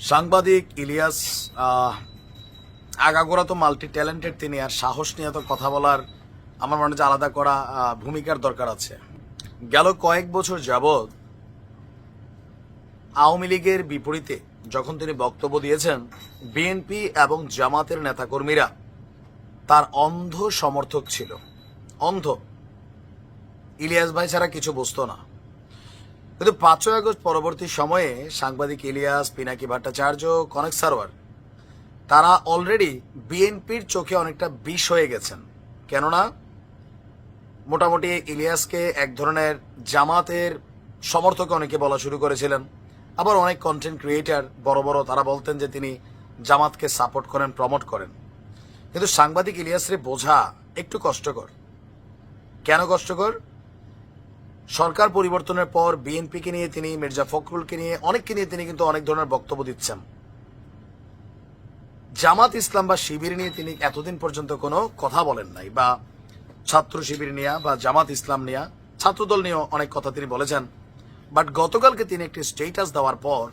সাংবাদিক ইলিয়াস আগাগোড়া তো মাল্টি ট্যালেন্টেড তিনি, আর সাহস নিয়ে তো কথা বলার আমার মনে হয় আলাদা করা ভূমিকার দরকার আছে। গেল কয়েক বছর যাবৎ আওয়ামী লীগের বিপরীতে যখন তিনি বক্তব্য দিয়েছেন, বিএনপি এবং জামাতের নেতাকর্মীরা তার অন্ধ সমর্থক ছিল। অন্ধ, ইলিয়াস ভাই ছাড়া কিছু বুঝতো না। কিন্তু 5ই আগস্ট পরবর্তী সময়ে সাংবাদিক ইলিয়াস, পিনাকি ভট্টাচার্য, কনেক সারোয়ার তারা অলরেডি বিএনপির চোখে অনেকটা বিষ হয়ে গেছেন। কেননা মোটামুটি ইলিয়াসকে এক ধরনের জামাতের সমর্থক অনেকে বলা শুরু করেছিলেন। আবার অনেক কন্টেন্ট ক্রিয়েটার বড় বড় তারা বলতেন যে তিনি জামাতকে সাপোর্ট করেন, প্রমোট করেন। কিন্তু সাংবাদিক ইলিয়াসরে বোঝা একটু কষ্টকর। কেন কষ্টকর? সরকার পরিবর্তনের পর বিএনপিকে নিয়ে তিনি, মির্জা ফখরুলকে নিয়ে, অনেককে নিয়ে তিনি কিন্তু অনেক ধরনের বক্তব্য দিচ্ছেন। জামাত ইসলাম বা শিবির নিয়ে তিনি এতদিন পর্যন্ত কোনো কথা বলেন নাই, বা ছাত্র শিবির নিয়ে বা জামাত ইসলাম নিয়ে, ছাত্রদল নিয়েও অনেক কথা তিনি বলেছেন। বাট গতকালকে তিনি একটি স্টেটাস দেওয়ার পর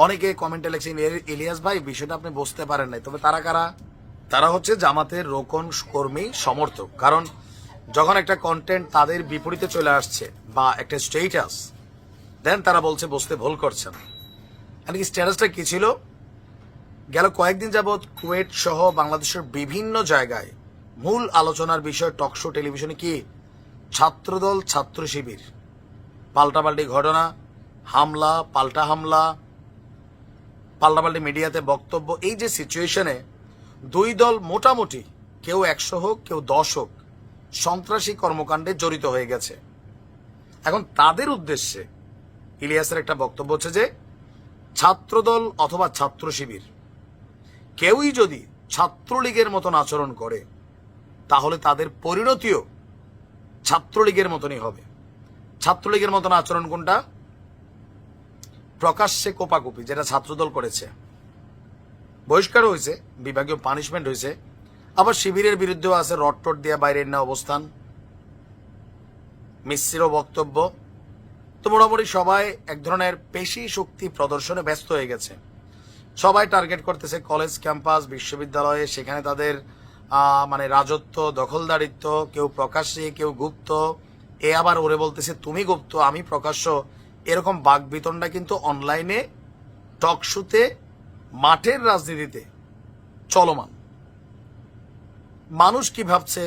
অনেকে কমেন্টে লিখছেন, ইলিয়াস ভাই বিষয়টা আপনি বুঝতে পারেন নাই। তবে তারা কারা? তারা হচ্ছে জামাতের রোকন কর্মী, সমর্থক। কারণ যখন একটা কন্টেন্ট তাদের বিপরীতে চলে আসছে বা একটা স্টেটাস, দেন তারা বলছে বুঝতে ভুল করছেন। এমনকি স্ট্যাটাসটা কি ছিল? গেল কয়েকদিন যাবৎ কুয়েট সহ বাংলাদেশের বিভিন্ন জায়গায় মূল আলোচনার বিষয় টকশো টেলিভিশনে কি ছাত্রদল, ছাত্র শিবির, পাল্টাপাল্টি ঘটনা, হামলা, পাল্টা হামলা, পাল্টাপাল্টি মিডিয়াতে বক্তব্য। এই যে সিচুয়েশনে দুই দল মোটামুটি কেউ 100 হোক, কেউ 10 হোক, সন্ত্রাসী কর্মকাণ্ডে জড়িত হয়ে গেছে। এখন তাদের উদ্দেশ্যে ইলিয়াসের একটা বক্তব্য হচ্ছে যে ছাত্রদল অথবা ছাত্র শিবির কেউই যদি ছাত্রলীগের মতন আচরণ করে তাহলে তাদের পরিণতিও ছাত্রলীগের মতনই হবে। ছাত্রলীগের মতন আচরণ কোনটা? প্রকাশ্যে কোপাকুপি, যেটা ছাত্রদল করেছে, বহিষ্কার হয়েছে, বিভাগীয় পানিশমেন্ট হয়েছে। আবার শিবিরের বিরুদ্ধেও আছে রটটট দিয়া বাইরের না অবস্থান, মিশ্র বক্তব্য। তো মোটামুটি সবাই এক ধরনের পেশি শক্তি প্রদর্শনে ব্যস্ত হয়ে গেছে। সবাই টার্গেট করতেছে কলেজ ক্যাম্পাস, বিশ্ববিদ্যালয়ে, সেখানে তাদের মানে রাজত্ব, দখলদারিত্ব, কেউ প্রকাশ্যে, কেউ গুপ্ত। এ আবার ওরে বলতেছে তুমি গুপ্ত, আমি প্রকাশ্য। এরকম বাকবিতণ্ডা কিন্তু অনলাইনে, টকশোতে, মাঠের রাজনীতিতে চলমান। মানুষ কি ভাবছে?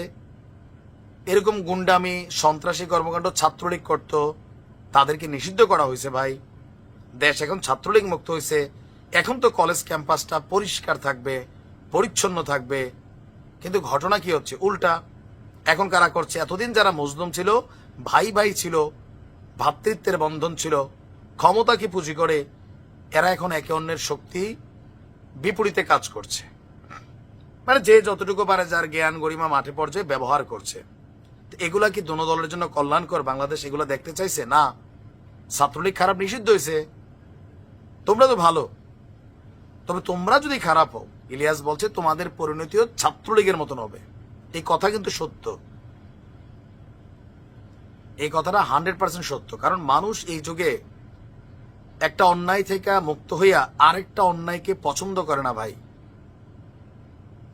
এরকম গুন্ডামি, সন্ত্রাসী কর্মকাণ্ড ছাত্রলীগ করত, তাদেরকে নিষিদ্ধ করা হয়েছে। ভাই, দেশ এখন ছাত্রলীগ মুক্ত হয়েছে। এখন তো কলেজ ক্যাম্পাসটা পরিষ্কার থাকবে, পরিচ্ছন্ন থাকবে। কিন্তু ঘটনা কি হচ্ছে? উল্টা। এখন কারা করছে? এতদিন যারা মজলুম ছিল, ভাই ভাই ছিল, ভ্রাতৃত্বের বন্ধন ছিল, ক্ষমতাকে পুঁজি করে এরা এখন একে অন্যের শক্তি বিপরীতে কাজ করছে। মানে যে যতটুকু পারে, যার জ্ঞান গরিমা মাঠে পর্যায়ে ব্যবহার করছে। এগুলা কি দোনো দলের জন্য কল্যাণকর? বাংলাদেশ এগুলো দেখতে চাইছে না। ছাত্রলীগ খারাপ, নিষিদ্ধ হয়েছে, তোমরা তো ভালো। তবে তোমরা যদি খারাপ হও, ইলিয়াস বলছে তোমাদের পরিণতিও ছাত্রলীগের মতন হবে। এই কথা কিন্তু সত্য, এই কথাটা 100% সত্য। কারণ মানুষ এই যুগে একটা অন্যায় থেকে মুক্ত হইয়া আরেকটা অন্যায়কে পছন্দ করে না। ভাই,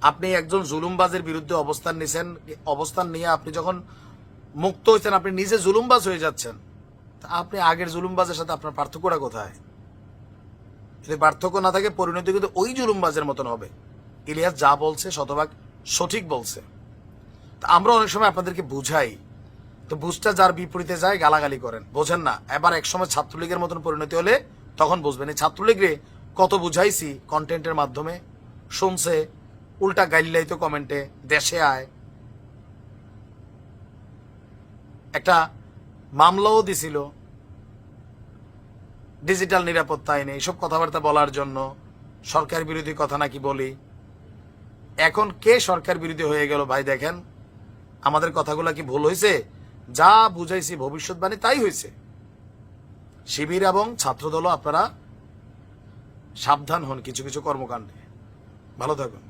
আপনি একজন জুলুমবাজের বিরুদ্ধে অবস্থান নিছেন, অবস্থান নিয়ে আপনি যখন মুক্ত হয়েছেন, আপনি নিজে জুলুমবাজ হয়ে যাচ্ছেন। আপনি আগের জুলুমবাজের সাথে আপনার পার্থক্যটা কোথায়? যদি পার্থক্য না থাকে, পরিণতি কিন্তু ওই জুলুমবাজের মতন হবে। ইলিয়াস যা বলছে শতভাগ সঠিক বলছে। আমরা অনেক সময় আপনাদেরকে বুঝাই, তো বুঝটা যার বিপরীতে যায় গালাগালি করেন, বোঝেন না। এবার একসময় ছাত্রলীগের মতন পরিণতি হলে তখন বুঝবেন। এই ছাত্রলীগরে কত বুঝাইছি কন্টেন্টের মাধ্যমে, শুনছে, উল্টা গাইল্লাই তো কমেন্টে, দেশে আয়। একটা মামলাও দিছিল ডিজিটাল নিরাপত্তা আইনে, এইসব কথাবার্তা বলার জন্য। সরকার বিরোধী কথা নাকি বলি। এখন কে সরকার বিরোধী হয়ে গেল? ভাই দেখেন, আমাদের কথাগুলো কি ভুল হয়েছে? যা বুঝাইছি ভবিষ্যৎবাণী তাই হয়েছে। শিবির এবং ছাত্রদলও আপনারা সাবধান হন কিছু কিছু কর্মকাণ্ডে। ভালো থাকুন।